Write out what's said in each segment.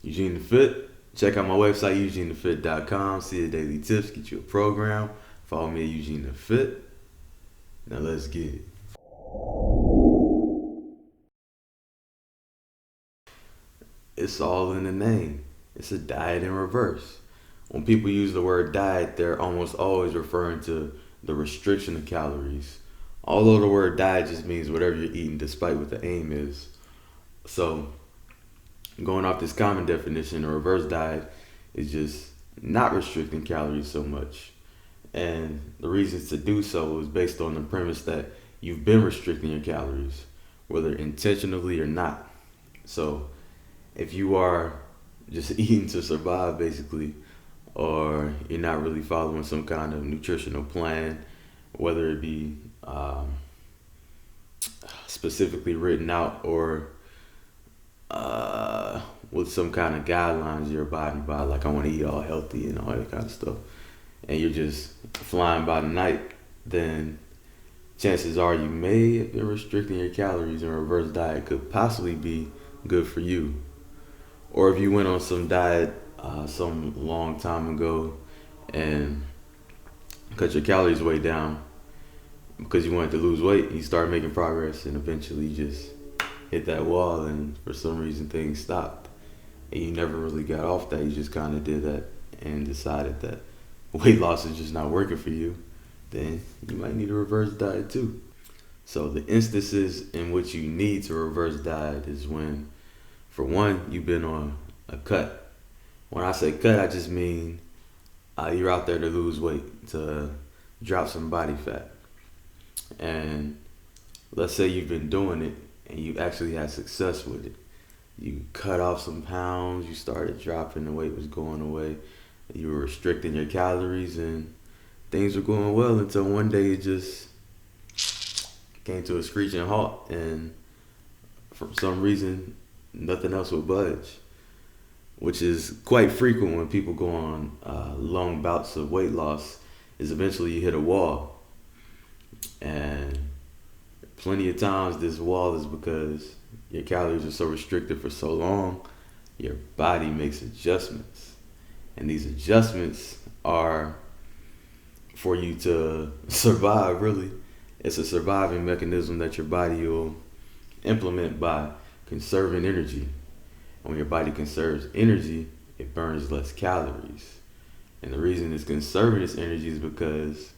Eugene the Fit. Check out my website, eugenethefit.com. See the daily tips, get you a program. Follow me at Eugene the Fit. Now let's get it. It's all in the name. It's a diet in reverse. When people use the word diet, they're almost always referring to the restriction of calories. Although the word diet just means whatever you're eating, despite what the aim is. So, going off this common definition, a reverse diet is just not restricting calories so much. And the reasons to do so is based on the premise that you've been restricting your calories, whether intentionally or not. So, if you are just eating to survive, basically, or you're not really following some kind of nutritional plan, whether it be specifically written out or with some kind of guidelines you're abiding by, like I want to eat all healthy and all that kind of stuff, and you're just flying by the night, then chances are you may have been restricting your calories, and a reverse diet could possibly be good for you. Or if you went on some diet some long time ago and cut your calories way down because you wanted to lose weight, you start making progress and eventually you just hit that wall, and for some reason things stopped and you never really got off that. You just kind of did that and decided that weight loss is just not working for you, then you might need a reverse diet too. So the instances in which you need to reverse diet is when, for one, you've been on a cut. When I say cut, I just mean you're out there to lose weight, to drop some body fat. And let's say you've been doing it and you actually had success with it. You cut off some pounds, you started dropping, the weight was going away, you were restricting your calories, and things were going well until one day it just came to a screeching halt, and for some reason nothing else would budge, which is quite frequent when people go on long bouts of weight loss. Is eventually you hit a wall, and plenty of times this wall is because your calories are so restricted for so long, your body makes adjustments, and these adjustments are for you to survive. Really, it's a surviving mechanism that your body will implement by conserving energy. When your body conserves energy, it burns less calories. And the reason it's conserving its energy is because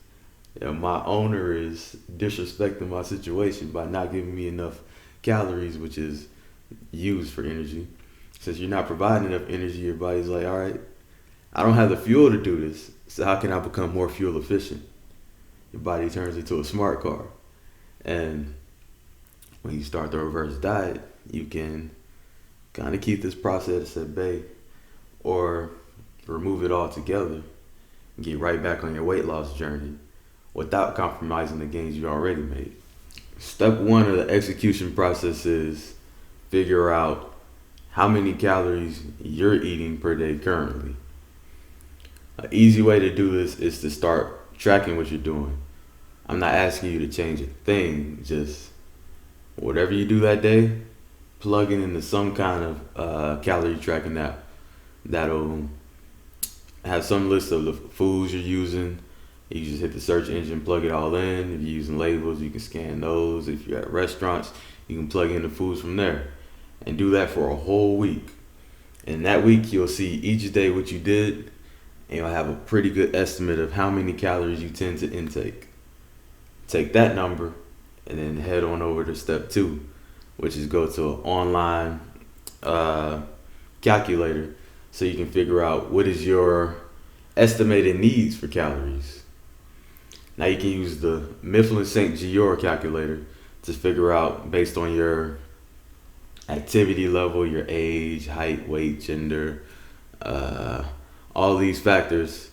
my owner is disrespecting my situation by not giving me enough calories, which is used for energy. Since you're not providing enough energy, your body's like, all right, I don't have the fuel to do this, so how can I become more fuel efficient? Your body turns into a smart car. And when you start the reverse diet, you can kind of keep this process at bay or remove it altogether and get right back on your weight loss journey without compromising the gains you already made. Step one of the execution process is figure out how many calories you're eating per day currently. An easy way to do this is to start tracking what you're doing. I'm not asking you to change a thing, just whatever you do that day, plug it into some kind of calorie tracking app that'll have some list of the foods you're using. You just hit the search engine, plug it all in. If you're using labels, you can scan those. If you're at restaurants, you can plug in the foods from there. And do that for a whole week. And that week, you'll see each day what you did, and you'll have a pretty good estimate of how many calories you tend to intake. Take that number and then head on over to step two, which is go to an online calculator so you can figure out what is your estimated needs for calories. Now you can use the Mifflin St. Jeor calculator to figure out, based on your activity level, your age, height, weight, gender, all these factors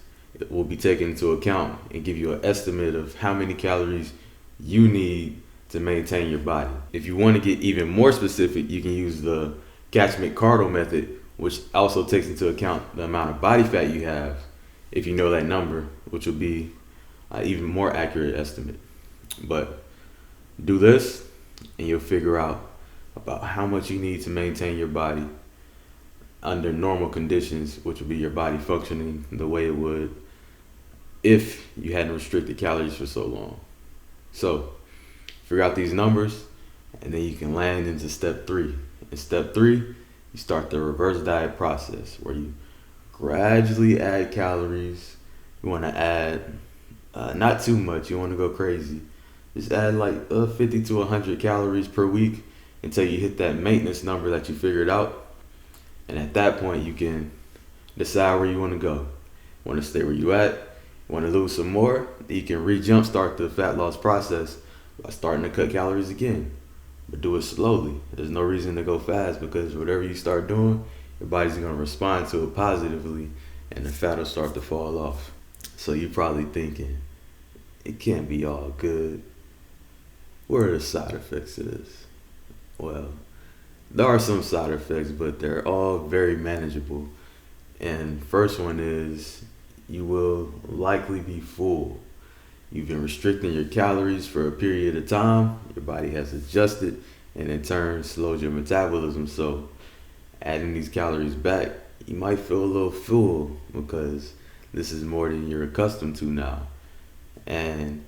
will be taken into account and give you an estimate of how many calories you need to maintain your body. If you want to get even more specific, you can use the Catchment-Cardle method, which also takes into account the amount of body fat you have, if you know that number, which will be an even more accurate estimate. But do this and you'll figure out about how much you need to maintain your body under normal conditions, which would be your body functioning the way it would if you hadn't restricted calories for so long. So figure out these numbers, and then you can land into step 3. In step 3, you start the reverse diet process where you gradually add calories. You want to add not too much. You want to go crazy. Just add like 50 to 100 calories per week until you hit that maintenance number that you figured out. And at that point, you can decide where you want to go. You want to stay where you at? You want to lose some more? You can re-jumpstart the fat loss process by starting to cut calories again. But do it slowly. There's no reason to go fast, because whatever you start doing, your body's going to respond to it positively, and the fat will start to fall off. So you're probably thinking, it can't be all good. What are the side effects of this? Well, there are some side effects, but they're all very manageable. And first one is you will likely be full. You've been restricting your calories for a period of time. Your body has adjusted and in turn slowed your metabolism. So adding these calories back, you might feel a little full because this is more than you're accustomed to now. And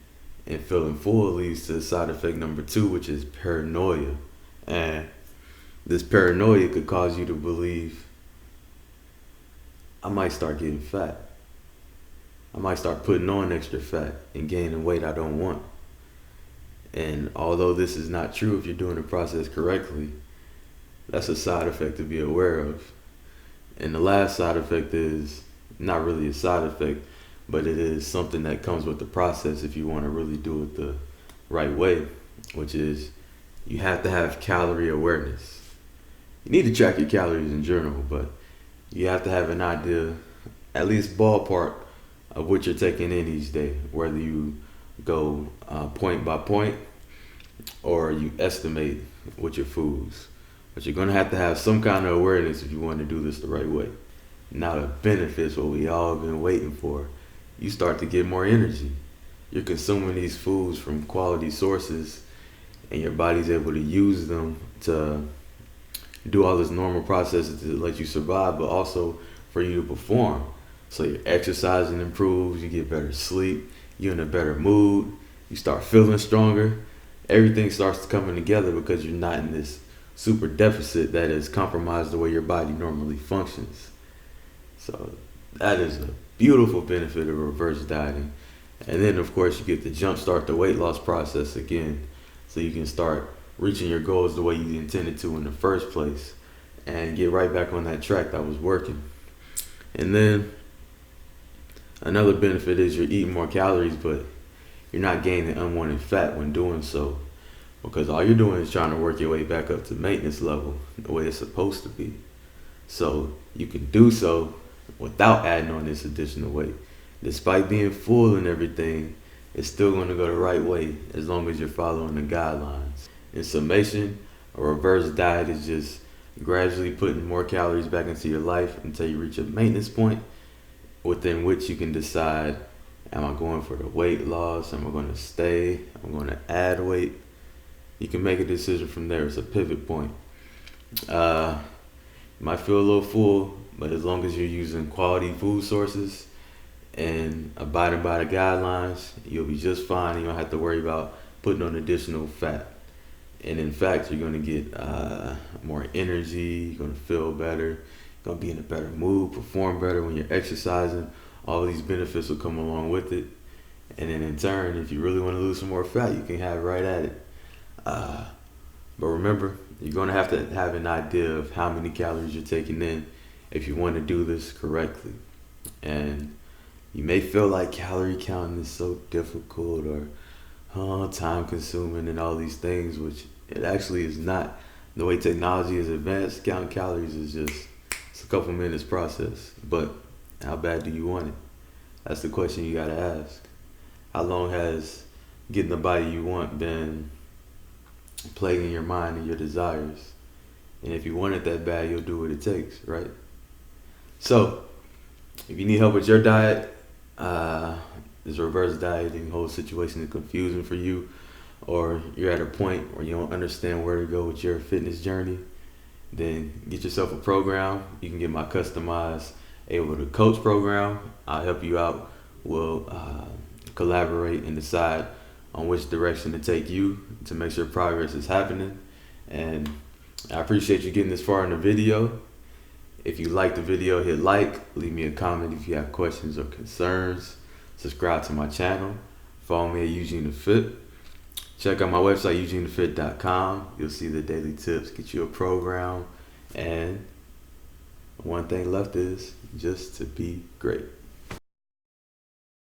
feeling full leads to side effect number 2, which is paranoia. And this paranoia could cause you to believe, I might start getting fat. I might start putting on extra fat and gaining weight I don't want. And although this is not true if you're doing the process correctly, that's a side effect to be aware of. And the last side effect is not really a side effect, but it is something that comes with the process if you want to really do it the right way, which is you have to have calorie awareness. You need to track your calories in general, but you have to have an idea, at least ballpark, of what you're taking in each day, whether you go point by point or you estimate with your foods. But you're going to have some kind of awareness if you want to do this the right way. Now the benefits, what we all been waiting for. You start to get more energy. You're consuming these foods from quality sources, and your body's able to use them to do all this normal processes to let you survive, but also for you to perform. So your exercising improves, you get better sleep, you're in a better mood, you start feeling stronger. Everything starts coming together because you're not in this super deficit that has compromised the way your body normally functions. So that is a beautiful benefit of reverse dieting. And then of course you get to jumpstart the weight loss process again, so you can start reaching your goals the way you intended to in the first place and get right back on that track that was working. And then another benefit is you're eating more calories, but you're not gaining unwanted fat when doing so, because all you're doing is trying to work your way back up to maintenance level the way it's supposed to be. So you can do so without adding on this additional weight. Despite being full and everything, it's still going to go the right way as long as you're following the guidelines. In summation, a reverse diet is just gradually putting more calories back into your life until you reach a maintenance point within which you can decide, am I going for the weight loss? Am I going to stay? Am I going to add weight? You can make a decision from there. It's a pivot point. You might feel a little full, but as long as you're using quality food sources and abiding by the guidelines, you'll be just fine. You don't have to worry about putting on additional fat. And in fact, you're going to get more energy, you're going to feel better, you're going to be in a better mood, perform better when you're exercising. All of these benefits will come along with it. And then in turn, if you really want to lose some more fat, you can have right at it. But remember, you're going to have an idea of how many calories you're taking in if you want to do this correctly. And you may feel like calorie counting is so difficult or time consuming and all these things, which it actually is not. The way technology is advanced, counting calories is it's a couple minutes process. But how bad do you want it? That's the question you got to ask. How long has getting the body you want been plaguing your mind and your desires? And if you want it that bad, you'll do what it takes, right? So if you need help with your diet, this reverse dieting whole situation is confusing for you, or you're at a point where you don't understand where to go with your fitness journey, then get yourself a program. You can get my customized Able to Coach program. I'll help you out. We'll collaborate and decide on which direction to take you to make sure progress is happening. And I appreciate you getting this far in the video. If you like the video, hit like, leave me a comment if you have questions or concerns. Subscribe to my channel. Follow me at Eugene the Fit. Check out my website, eugenethefit.com. You'll see the daily tips, get you a program. And one thing left is just to be great.